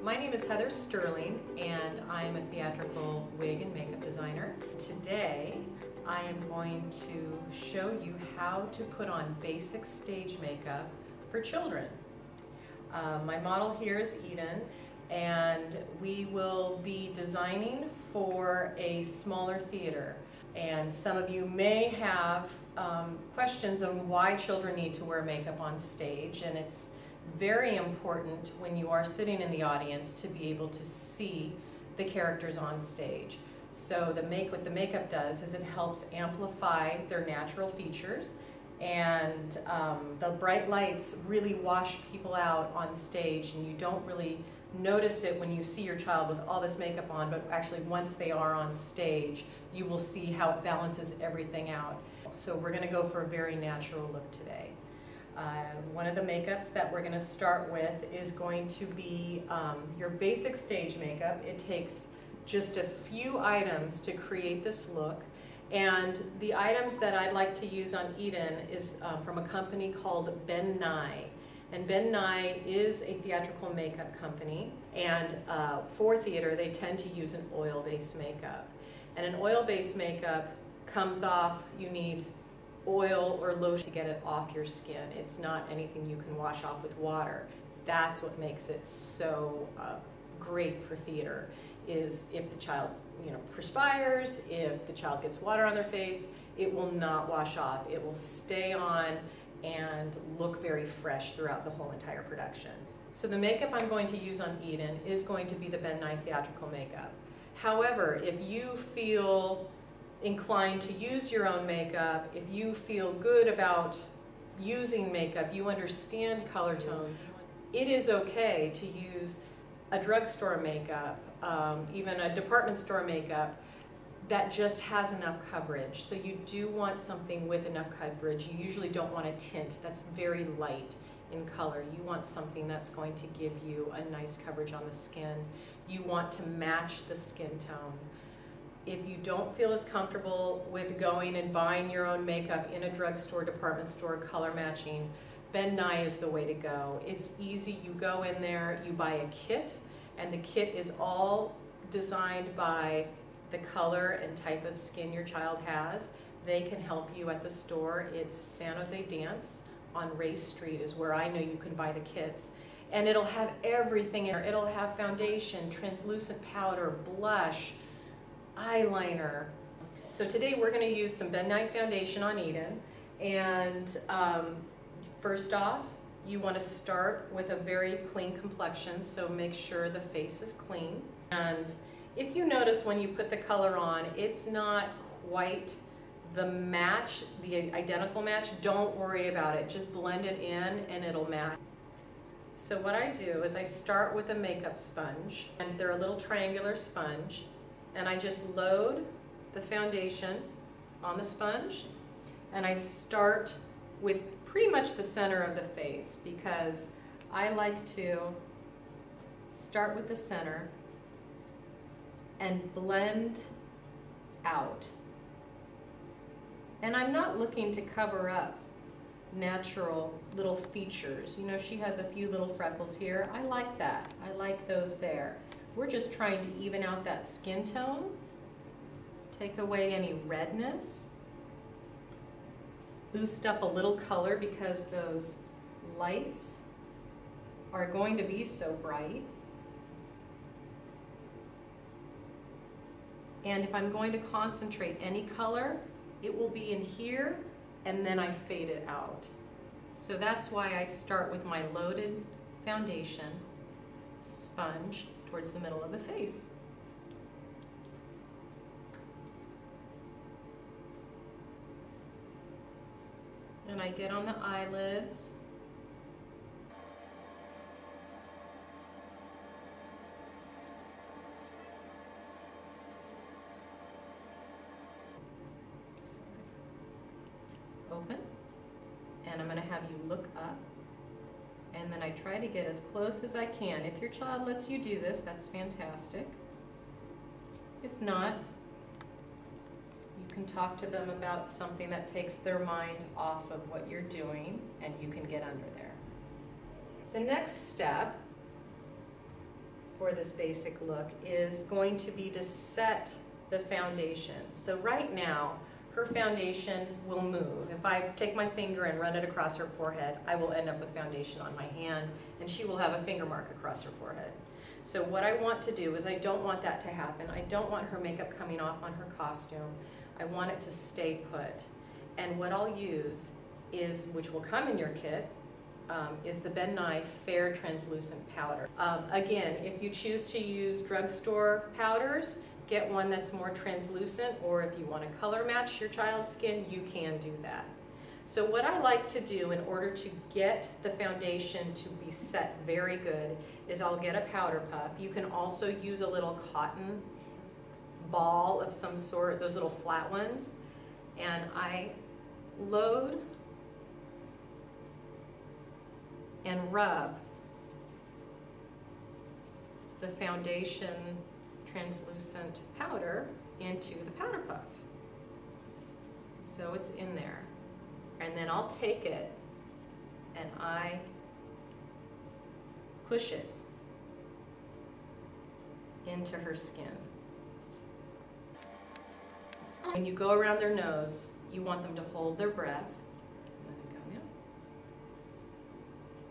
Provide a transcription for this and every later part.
My name is Heather Sterling, and I'm a theatrical wig and makeup designer. Today, I am going to show you how to put on basic stage makeup for children. My model here is Eden, and we will be designing for a smaller theater. And some of you may have questions on why children need to wear makeup on stage, and it's very important when you are sitting in the audience to be able to see the characters on stage. So what the makeup does is it helps amplify their natural features, and the bright lights really wash people out on stage, and you don't really notice it when you see your child with all this makeup on, but actually once they are on stage, you will see how it balances everything out. So we're going to go for a very natural look today. One of the makeups that we're going to start with is going to be your basic stage makeup. It takes just a few items to create this look, and the items that I'd like to use on Eden is from a company called Ben Nye. And Ben Nye is a theatrical makeup company, and for theater they tend to use an oil-based makeup. And an oil-based makeup comes off, you need oil or lotion to get it off your skin. It's not anything you can wash off with water. That's what makes it so great for theater, is if the child perspires, if the child gets water on their face, it will not wash off. It will stay on and look very fresh throughout the whole entire production. So the makeup I'm going to use on Eden is going to be the Ben Nye theatrical makeup. However, if you feel inclined to use your own makeup, if you feel good about using makeup, you understand color tones, it is okay to use a drugstore makeup, even a department store makeup that just has enough coverage. So you do want something with enough coverage. You usually don't want a tint that's very light in color. You want something that's going to give you a nice coverage on the skin. You want to match the skin tone. If you don't feel as comfortable with going and buying your own makeup in a drugstore, department store, color matching, Ben Nye is the way to go. It's easy. You go in there, you buy a kit, and the kit is all designed by the color and type of skin your child has. They can help you at the store. It's San Jose Dance on Ray Street is where I know you can buy the kits. And it'll have everything in there. It'll have foundation, translucent powder, blush, eyeliner. So today we're going to use some Ben Nye foundation on Eden, and first off you want to start with a very clean complexion, so make sure the face is clean. And if you notice when you put the color on, it's not quite the match, the identical match, don't worry about it. Just blend it in and it'll match. So what I do is I start with a makeup sponge, and they're a little triangular sponge, and I just load the foundation on the sponge, and I start with pretty much the center of the face, because I like to start with the center and blend out. And I'm not looking to cover up natural little features. You know, she has a few little freckles here. I like that. I like those there. We're just trying to even out that skin tone, take away any redness, boost up a little color because those lights are going to be so bright. And if I'm going to concentrate any color, it will be in here, and then I fade it out. So that's why I start with my loaded foundation sponge towards the middle of the face. And I get on the eyelids. Open. And I'm going to have you look up. And then I try to get as close as I can. If your child lets you do this, that's fantastic. If not, you can talk to them about something that takes their mind off of what you're doing, and you can get under there. The next step for this basic look is going to be to set the foundation. So right now, her foundation will move. If I take my finger and run it across her forehead, I will end up with foundation on my hand, and she will have a finger mark across her forehead. So what I want to do is I don't want that to happen. I don't want her makeup coming off on her costume. I want it to stay put. And what I'll use is, which will come in your kit, is the Ben Nye Fair Translucent Powder. Again, if you choose to use drugstore powders, get one that's more translucent, or if you want to color match your child's skin, you can do that. So what I like to do in order to get the foundation to be set very good is I'll get a powder puff. You can also use a little cotton ball of some sort, those little flat ones, and I load and rub the foundation translucent powder into the powder puff. So it's in there. And then I'll take it and I push it into her skin. When you go around their nose, you want them to hold their breath. Let it go now.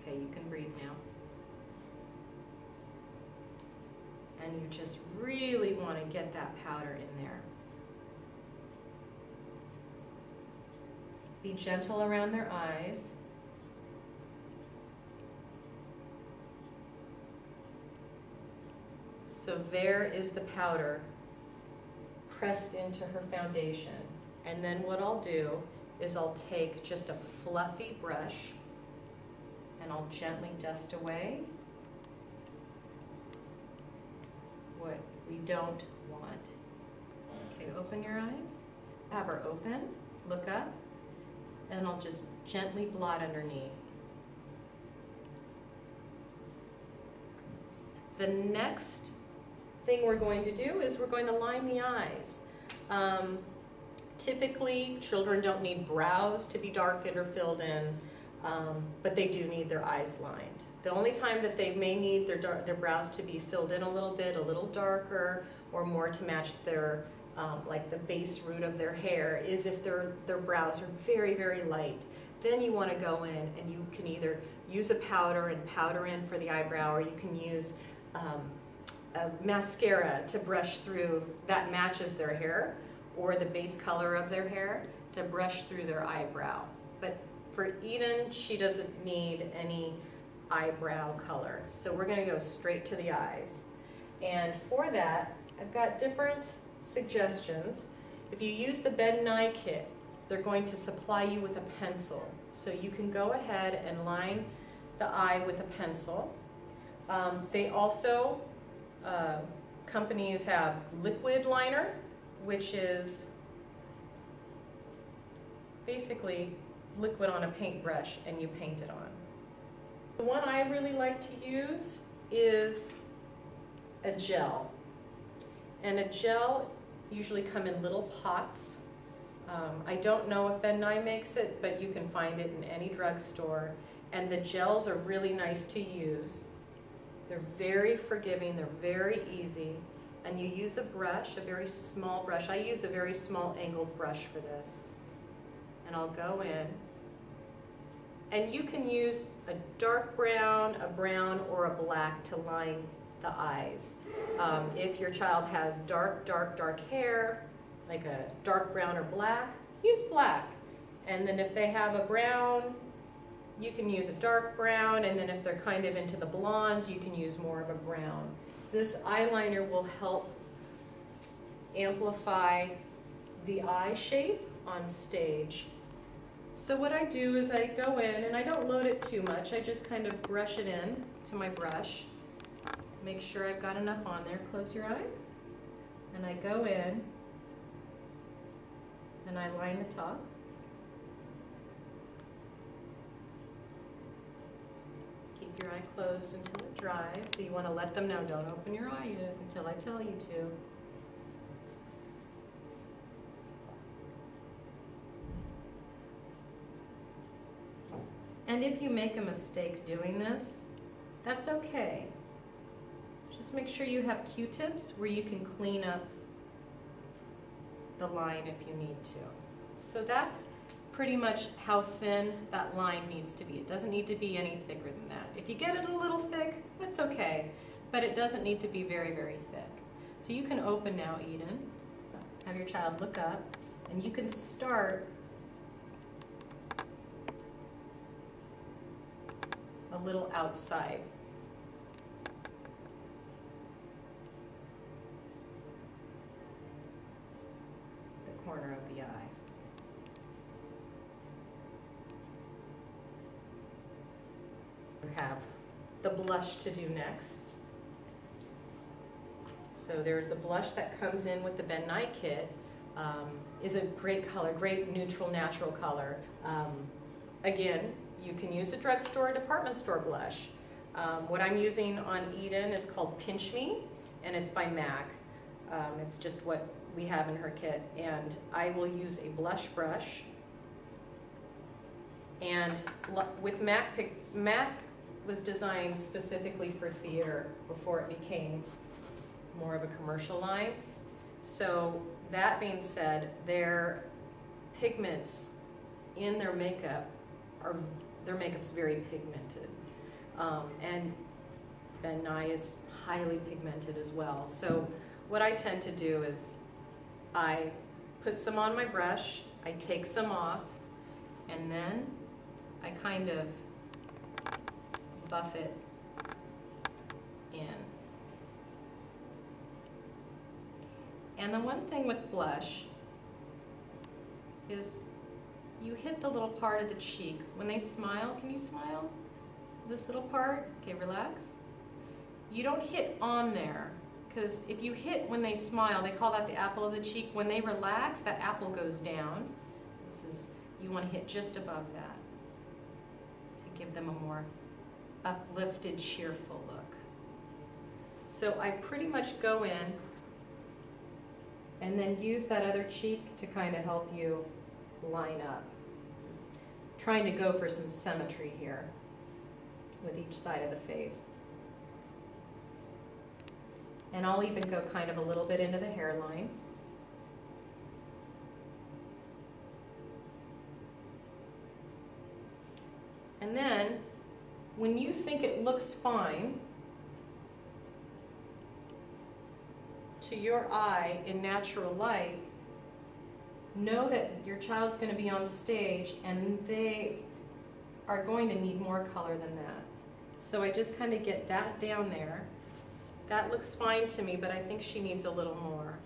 Okay, you can breathe now. And you just really want to get that powder in there. Be gentle around their eyes. So there is the powder pressed into her foundation. And then what I'll do is I'll take just a fluffy brush and I'll gently dust away what we don't want. Okay, open your eyes. Have her open, look up, and I'll just gently blot underneath. The next thing we're going to do is we're going to line the eyes. Typically, children don't need brows to be darkened or filled in, but they do need their eyes lined. The only time that they may need their brows to be filled in a little bit, a little darker, or more to match their like the base root of their hair, is if their brows are very, very light. Then you want to go in and you can either use a powder and powder in for the eyebrow, or you can use a mascara to brush through that matches their hair, or the base color of their hair to brush through their eyebrow. But for Eden, she doesn't need any eyebrow color. So we're going to go straight to the eyes. And for that, I've got different suggestions. If you use the Ben Nye kit, they're going to supply you with a pencil. So you can go ahead and line the eye with a pencil. They also, companies have liquid liner, which is basically liquid on a paintbrush and you paint it on. The one I really like to use is a gel. And a gel usually come in little pots. I don't know if Ben Nye makes it, but you can find it in any drugstore. And the gels are really nice to use. They're very forgiving, they're very easy. And you use a brush, a very small brush. I use a very small angled brush for this. And I'll go in. And you can use a dark brown, a brown, or a black to line the eyes. If your child has dark hair, like a dark brown or black, use black. And then if they have a brown, you can use a dark brown, and then if they're kind of into the blondes, you can use more of a brown. This eyeliner will help amplify the eye shape on stage. So what I do is I go in, and I don't load it too much, I just kind of brush it in to my brush. Make sure I've got enough on there. Close your eye. And I go in, and I line the top. Keep your eye closed until it dries. So you want to let them know, don't open your eye until I tell you to. And if you make a mistake doing this, that's okay. Just make sure you have Q-tips where you can clean up the line if you need to. So that's pretty much how thin that line needs to be. It doesn't need to be any thicker than that. If you get it a little thick, that's okay, but it doesn't need to be very, very thick. So you can open now, Eden. Have your child look up, and you can start a little outside. The corner of the eye. We have the blush to do next. So there's the blush that comes in with the Ben Nye kit. Is a great color, great neutral, natural color. Again, you can use a drugstore or department store blush. What I'm using on Eden is called Pinch Me, and it's by MAC. It's just what we have in her kit. And I will use a blush brush. And with MAC was designed specifically for theater before it became more of a commercial line. So that being said, their pigments in their makeup their makeup's very pigmented. And Ben Nye is highly pigmented as well. So what I tend to do is I put some on my brush, I take some off, and then I kind of buff it in. And the one thing with blush is you hit the little part of the cheek. When they smile, can you smile? This little part, okay, relax. You don't hit on there, because if you hit when they smile, they call that the apple of the cheek. When they relax, that apple goes down. You want to hit just above that to give them a more uplifted, cheerful look. So I pretty much go in and then use that other cheek to kind of help you line up. Trying to go for some symmetry here with each side of the face. And I'll even go kind of a little bit into the hairline. And then, when you think it looks fine, to your eye in natural light, know that your child's going to be on stage and they are going to need more color than that. So I just kind of get that down there. That looks fine to me, but I think she needs a little more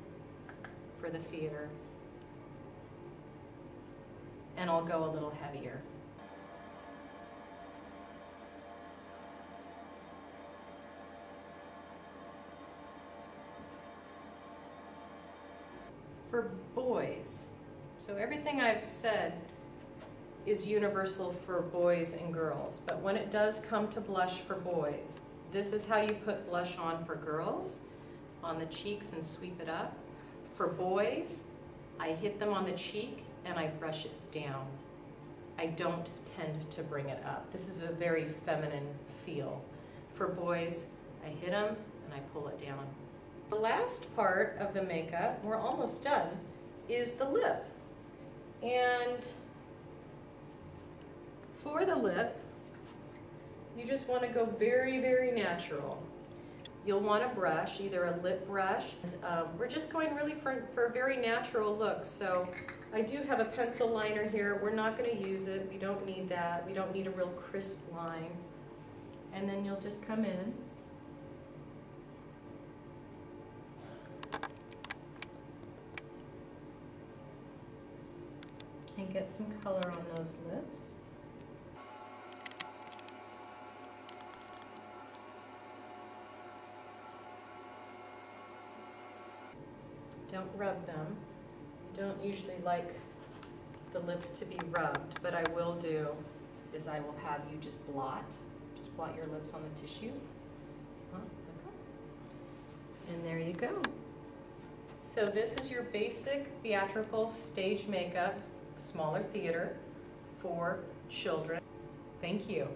for the theater. And I'll go a little heavier. For boys, so everything I've said is universal for boys and girls, but when it does come to blush for boys, this is how you put blush on for girls, on the cheeks and sweep it up. For boys, I hit them on the cheek and I brush it down. I don't tend to bring it up. This is a very feminine feel. For boys, I hit them and I pull it down. The last part of the makeup, we're almost done, is the lip. And for the lip, you just want to go very, very natural. You'll want a brush, either a lip brush. We're just going really for a very natural look. So I do have a pencil liner here. We're not going to use it. We don't need that. We don't need a real crisp line. And then you'll just come in. And get some color on those lips. Don't rub them. I don't usually like the lips to be rubbed, but I will do is I will have you just blot your lips on the tissue. And there you go. So this is your basic theatrical stage makeup, smaller theater for children. Thank you.